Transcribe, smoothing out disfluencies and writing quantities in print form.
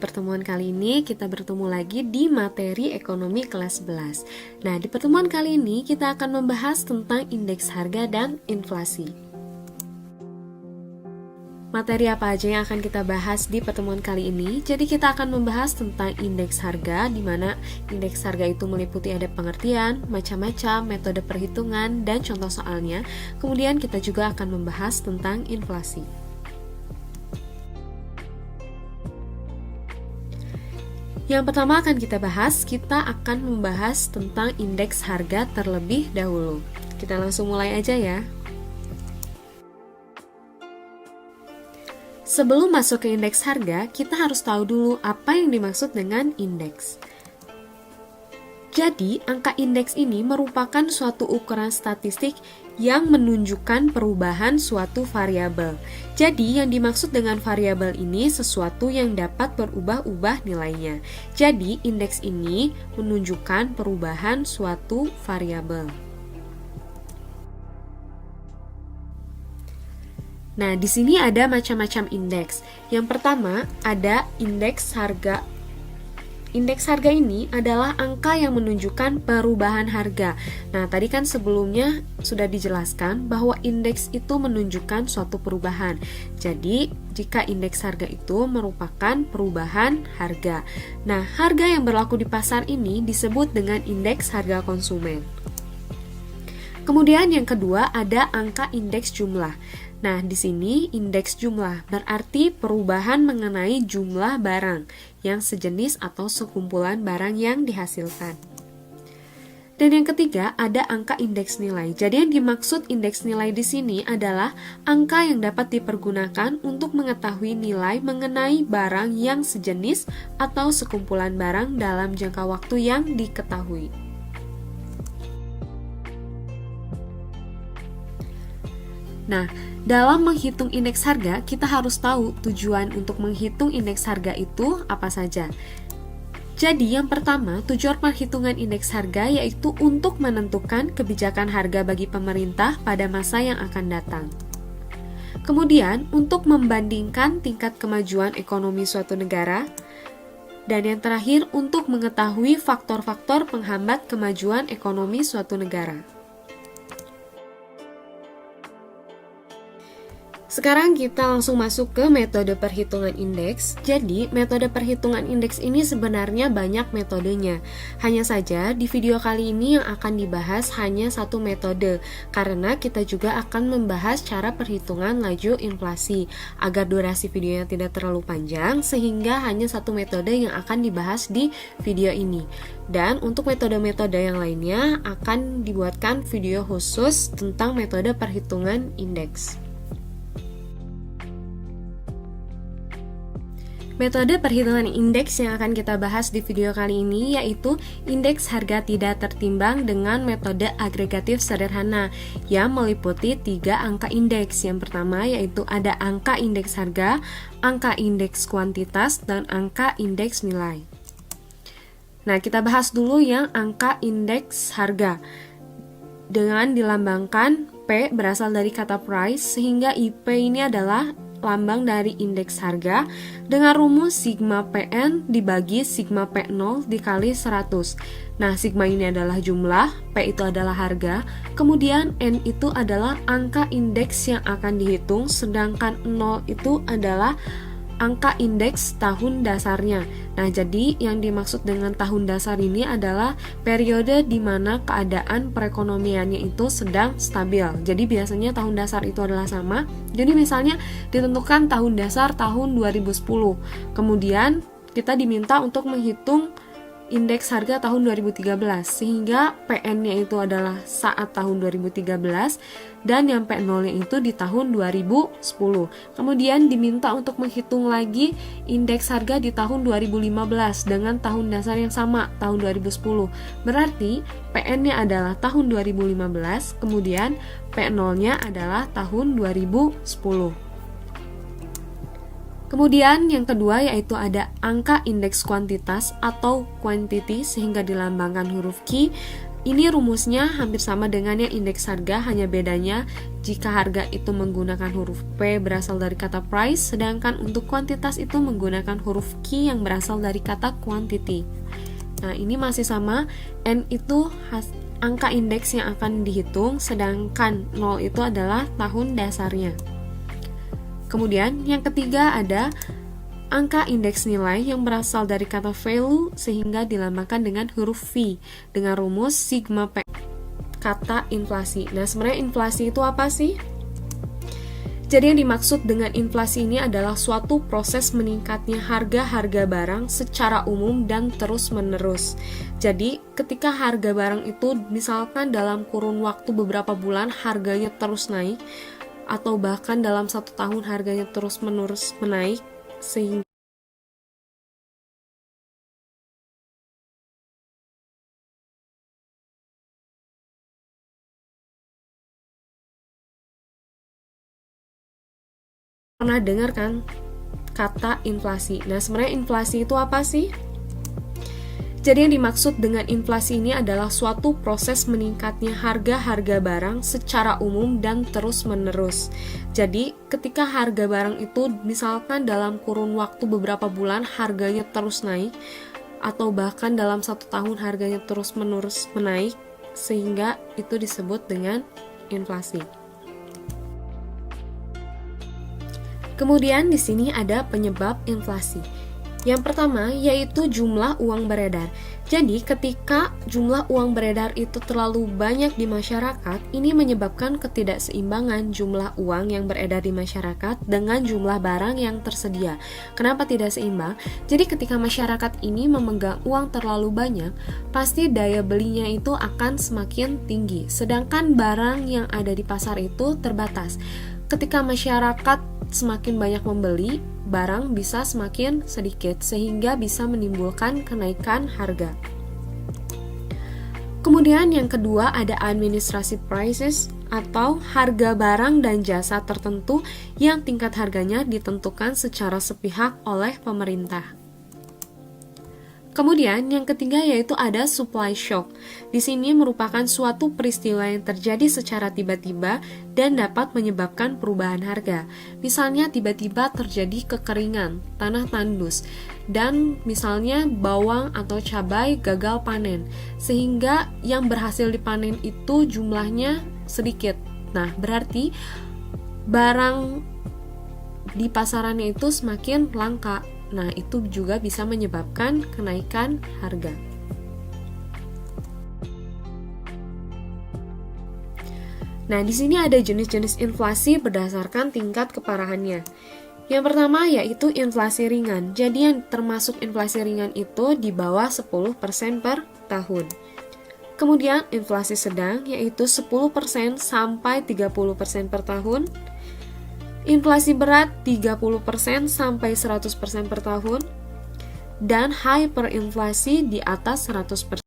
Pertemuan kali ini kita bertemu lagi di materi ekonomi kelas 11. Nah, di pertemuan kali ini kita akan membahas tentang indeks harga dan inflasi. Materi apa aja yang akan kita bahas di pertemuan kali ini? Jadi kita akan membahas tentang indeks harga, di mana indeks harga itu meliputi ada pengertian, macam-macam, metode perhitungan, dan contoh soalnya. Kemudian kita juga akan membahas tentang inflasi. Yang pertama akan kita akan membahas tentang indeks harga terlebih dahulu. Kita langsung mulai aja ya. Sebelum masuk ke indeks harga, kita harus tahu dulu apa yang dimaksud dengan indeks. Jadi, angka indeks ini merupakan suatu ukuran statistik yang menunjukkan perubahan suatu variabel. Jadi, yang dimaksud dengan variabel ini sesuatu yang dapat berubah-ubah nilainya. Jadi, indeks ini menunjukkan perubahan suatu variabel. Nah, di sini ada macam-macam indeks. Yang pertama, ada indeks harga. Indeks harga ini adalah angka yang menunjukkan perubahan harga. Nah, tadi kan sebelumnya sudah dijelaskan bahwa indeks itu menunjukkan suatu perubahan. Jadi, jika indeks harga itu merupakan perubahan harga. Nah, harga yang berlaku di pasar ini disebut dengan indeks harga konsumen. Kemudian yang kedua ada angka indeks jumlah. Nah, di sini indeks jumlah berarti perubahan mengenai jumlah barang yang sejenis atau sekumpulan barang yang dihasilkan. Dan yang ketiga ada angka indeks nilai. Jadi yang dimaksud indeks nilai di sini adalah angka yang dapat dipergunakan untuk mengetahui nilai mengenai barang yang sejenis atau sekumpulan barang dalam jangka waktu yang diketahui. Nah, dalam menghitung indeks harga, kita harus tahu tujuan untuk menghitung indeks harga itu apa saja. Jadi, yang pertama, tujuan perhitungan indeks harga yaitu untuk menentukan kebijakan harga bagi pemerintah pada masa yang akan datang. Kemudian, untuk membandingkan tingkat kemajuan ekonomi suatu negara. Dan yang terakhir, untuk mengetahui faktor-faktor penghambat kemajuan ekonomi suatu negara. Sekarang kita langsung masuk ke metode perhitungan indeks. Jadi, metode perhitungan indeks ini sebenarnya banyak metodenya. Hanya saja, di video kali ini yang akan dibahas hanya satu metode, karena kita juga akan membahas cara perhitungan laju inflasi, agar durasi videonya tidak terlalu panjang, sehingga hanya satu metode yang akan dibahas di video ini. Dan untuk metode-metode yang lainnya akan dibuatkan video khusus tentang metode perhitungan indeks. Metode perhitungan indeks yang akan kita bahas di video kali ini yaitu indeks harga tidak tertimbang dengan metode agregatif sederhana yang meliputi 3 angka indeks. Yang pertama yaitu ada angka indeks harga, angka indeks kuantitas, dan angka indeks nilai. Nah, kita bahas dulu yang angka indeks harga. Dengan dilambangkan P berasal dari kata price, sehingga IP ini adalah lambang dari indeks harga dengan rumus sigma PN dibagi sigma P0 dikali 100. Nah, sigma ini adalah jumlah, P itu adalah harga, kemudian N itu adalah angka indeks yang akan dihitung, sedangkan 0 itu adalah angka indeks tahun dasarnya. Nah, jadi yang dimaksud dengan tahun dasar ini adalah periode di mana keadaan perekonomiannya itu sedang stabil. Jadi biasanya tahun dasar itu adalah sama. Jadi misalnya ditentukan tahun dasar tahun 2010. Kemudian kita diminta untuk menghitung indeks harga tahun 2013, sehingga PN-nya itu adalah saat tahun 2013 dan yang P0-nya itu di tahun 2010. Kemudian diminta untuk menghitung lagi indeks harga di tahun 2015 dengan tahun dasar yang sama, tahun 2010. Berarti PN-nya adalah tahun 2015, kemudian P0-nya adalah tahun 2010. Kemudian yang kedua yaitu ada angka indeks kuantitas atau quantity sehingga dilambangkan huruf Q. Ini rumusnya hampir sama dengan yang indeks harga, hanya bedanya jika harga itu menggunakan huruf P berasal dari kata price, sedangkan untuk kuantitas itu menggunakan huruf Q yang berasal dari kata quantity. Nah, ini masih sama, N itu angka indeks yang akan dihitung, sedangkan 0 itu adalah tahun dasarnya. Kemudian yang ketiga ada angka indeks nilai yang berasal dari kata value sehingga dilambangkan dengan huruf V dengan rumus sigma P. Kata inflasi. Nah, sebenarnya inflasi itu apa sih? Jadi yang dimaksud dengan inflasi ini adalah suatu proses meningkatnya harga-harga barang secara umum dan terus-menerus. Jadi ketika harga barang itu misalkan dalam kurun waktu beberapa bulan harganya terus naik, atau bahkan dalam 1 tahun harganya terus-menerus menaik, sehingga pernah dengar kan kata inflasi. Nah, sebenarnya inflasi itu apa sih? Jadi yang dimaksud dengan inflasi ini adalah suatu proses meningkatnya harga-harga barang secara umum dan terus-menerus. Jadi ketika harga barang itu misalkan dalam kurun waktu beberapa bulan harganya terus naik, atau bahkan dalam 1 tahun harganya terus-menerus menaik, sehingga itu disebut dengan inflasi. Kemudian di sini ada penyebab inflasi. Yang pertama yaitu jumlah uang beredar. Jadi ketika jumlah uang beredar itu terlalu banyak di masyarakat, ini menyebabkan ketidakseimbangan jumlah uang yang beredar di masyarakat dengan jumlah barang yang tersedia. Kenapa tidak seimbang? Jadi ketika masyarakat ini memegang uang terlalu banyak, pasti daya belinya itu akan semakin tinggi. Sedangkan barang yang ada di pasar itu terbatas. Ketika masyarakat semakin banyak membeli, barang bisa semakin sedikit sehingga bisa menimbulkan kenaikan harga. Kemudian yang kedua ada administrative prices atau harga barang dan jasa tertentu yang tingkat harganya ditentukan secara sepihak oleh pemerintah. Kemudian yang ketiga yaitu ada supply shock. Di sini merupakan suatu peristiwa yang terjadi secara tiba-tiba dan dapat menyebabkan perubahan harga. Misalnya tiba-tiba terjadi kekeringan, tanah tandus, dan misalnya bawang atau cabai gagal panen, sehingga yang berhasil dipanen itu jumlahnya sedikit. Nah, berarti barang di pasarannya itu semakin langka. Nah, itu juga bisa menyebabkan kenaikan harga. Nah, di sini ada jenis-jenis inflasi berdasarkan tingkat keparahannya. Yang pertama yaitu inflasi ringan. Jadi yang termasuk inflasi ringan itu di bawah 10% per tahun. Kemudian inflasi sedang yaitu 10% sampai 30% per tahun. Inflasi berat 30% sampai 100% per tahun, dan hyperinflasi di atas 100%.